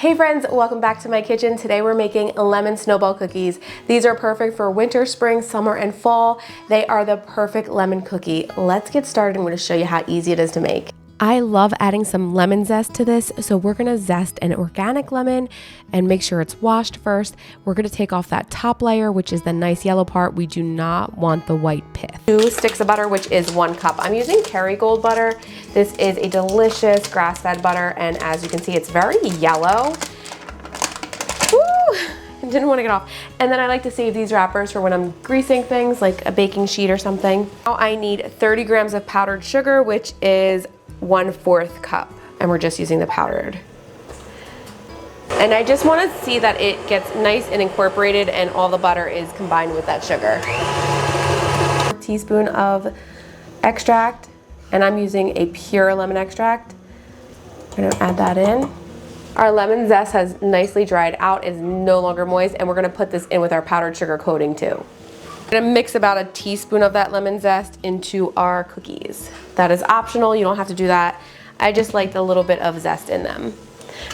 Hey friends, welcome back to my kitchen. Today we're making lemon snowball cookies. These are perfect for winter, spring, summer, and fall. They are the perfect lemon cookie. Let's get started. I'm going to show you how easy it is to make. I love adding some lemon zest to this, so we're going to zest an organic lemon and make sure it's washed first. We're going to take off that top layer, which is the nice yellow part. We do not want the white pith. 2 sticks of butter, which is 1 cup. I'm using Kerrygold butter. This is a delicious grass-fed butter, and as you can see, it's very yellow. Woo! Didn't want to get off. And then I like to save these wrappers for when I'm greasing things, like a baking sheet or something. Now I need 30 grams of powdered sugar, which is 1/4 cup, and we're just using the powdered. And I just want to see that it gets nice and incorporated and all the butter is combined with that sugar. A teaspoon of extract, and I'm using a pure lemon extract. I'm going to add that in. Our lemon zest has nicely dried out, is no longer moist, and we're going to put this in with our powdered sugar coating too. I'm going to mix about a teaspoon of that lemon zest into our cookies. That is optional, you don't have to do that. I just liked a little bit of zest in them.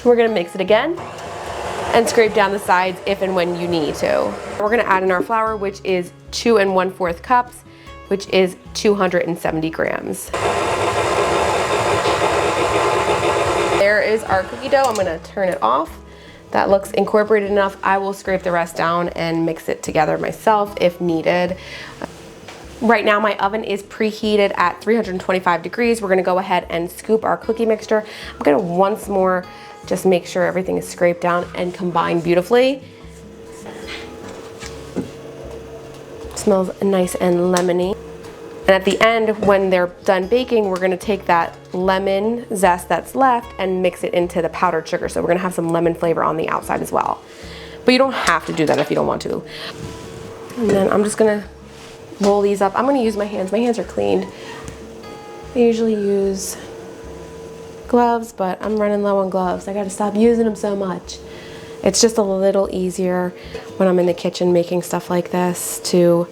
We're going to mix it again and scrape down the sides if and when you need to. We're going to add in our flour, which is 2 1/4 cups, which is 270 grams. There is our cookie dough. I'm going to turn it off. That looks incorporated enough. I will scrape the rest down and mix it together myself if needed. Right now my oven is preheated at 325 degrees. We're gonna go ahead and scoop our cookie mixture. I'm gonna once more just make sure everything is scraped down and combined beautifully. Smells nice and lemony. And at the end, when they're done baking, we're gonna take that lemon zest that's left and mix it into the powdered sugar. So we're gonna have some lemon flavor on the outside as well. But you don't have to do that if you don't want to. And then I'm just gonna roll these up. I'm gonna use my hands. My hands are cleaned. I usually use gloves, but I'm running low on gloves. I gotta stop using them so much. It's just a little easier when I'm in the kitchen making stuff like this to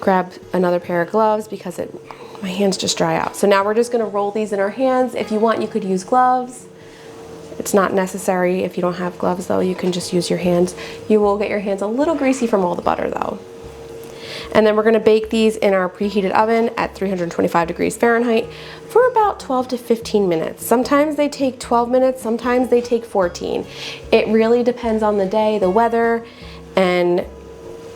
grab another pair of gloves because my hands just dry out. So now we're just gonna roll these in our hands. If you want, you could use gloves. It's not necessary if you don't have gloves though, you can just use your hands. You will get your hands a little greasy from all the butter though. And then we're gonna bake these in our preheated oven at 325 degrees Fahrenheit for about 12 to 15 minutes. Sometimes they take 12 minutes, sometimes they take 14. It really depends on the day, the weather, and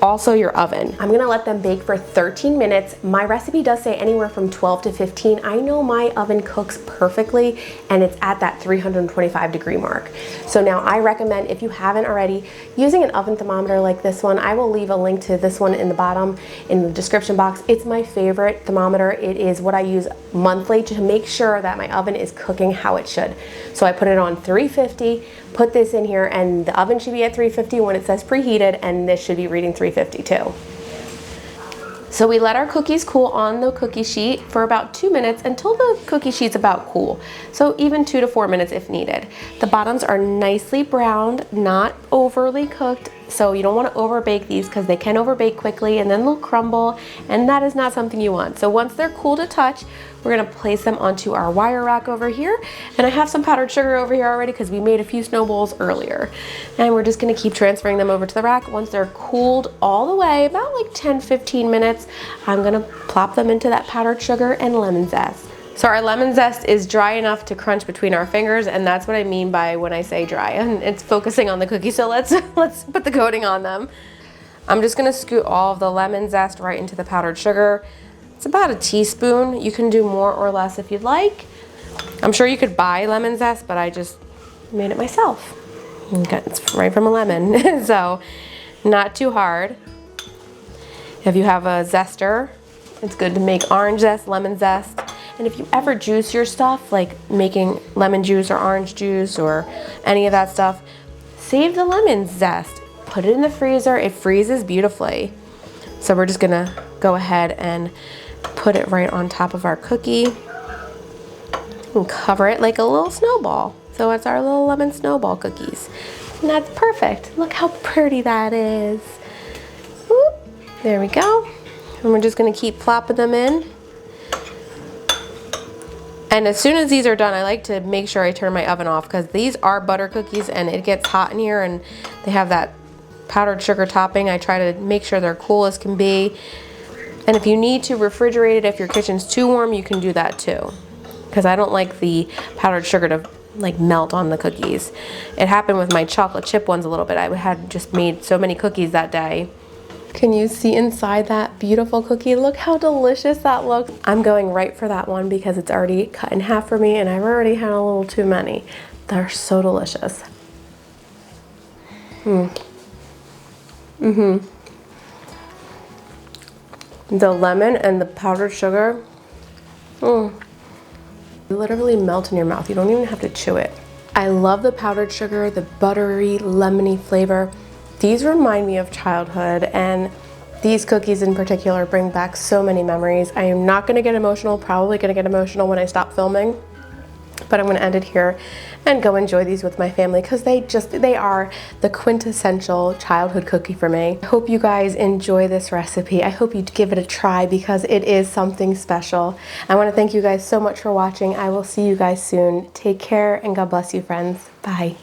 also your oven. I'm gonna let them bake for 13 minutes. My recipe does say anywhere from 12 to 15. I know my oven cooks perfectly and it's at that 325 degree mark. So now I recommend, if you haven't already, using an oven thermometer like this one. I will leave a link to this one in the bottom in the description box. It's my favorite thermometer. It is what I use monthly to make sure that my oven is cooking how it should. So I put it on 350, put this in here, and the oven should be at 350 when it says preheated, and this should be reading 350 too. So we let our cookies cool on the cookie sheet for about 2 minutes until the cookie sheet's about cool. So even 2 to 4 minutes if needed. The bottoms are nicely browned, not overly cooked. So you don't want to overbake these because they can overbake quickly and then they'll crumble, and that is not something you want. So once they're cool to touch, we're going to place them onto our wire rack over here. And I have some powdered sugar over here already because we made a few snowballs earlier. And we're just going to keep transferring them over to the rack. Once they're cooled all the way, about like 10-15 minutes, I'm going to plop them into that powdered sugar and lemon zest. So our lemon zest is dry enough to crunch between our fingers, and that's what I mean by when I say dry, and it's focusing on the cookie. So let's put the coating on them. I'm just gonna scoot all of the lemon zest right into the powdered sugar. It's about a teaspoon. You can do more or less if you'd like. I'm sure you could buy lemon zest, but I just made it myself. It's right from a lemon, so not too hard. If you have a zester, it's good to make orange zest, lemon zest. And if you ever juice your stuff, like making lemon juice or orange juice or any of that stuff, save the lemon zest. Put it in the freezer. It freezes beautifully. So we're just gonna go ahead and put it right on top of our cookie and cover it like a little snowball. So it's our little lemon snowball cookies. And that's perfect. Look how pretty that is. Whoop. There we go. And we're just gonna keep plopping them in. And as soon as these are done, I like to make sure I turn my oven off because these are butter cookies and it gets hot in here and they have that powdered sugar topping. I try to make sure they're cool as can be. And if you need to refrigerate it, if your kitchen's too warm, you can do that too. Because I don't like the powdered sugar to like melt on the cookies. It happened with my chocolate chip ones a little bit. I had just made so many cookies that day. Can you see inside that beautiful cookie? Look how delicious that looks. I'm going right for that one because it's already cut in half for me and I've already had a little too many. They're so delicious. The lemon and the powdered sugar, they literally melt in your mouth. You don't even have to chew it. I love the powdered sugar, the buttery, lemony flavor. These remind me of childhood, and these cookies in particular bring back so many memories. I am not gonna get emotional, probably gonna get emotional when I stop filming, but I'm gonna end it here and go enjoy these with my family because they are the quintessential childhood cookie for me. I hope you guys enjoy this recipe. I hope you give it a try because it is something special. I wanna thank you guys so much for watching. I will see you guys soon. Take care and God bless you, friends. Bye.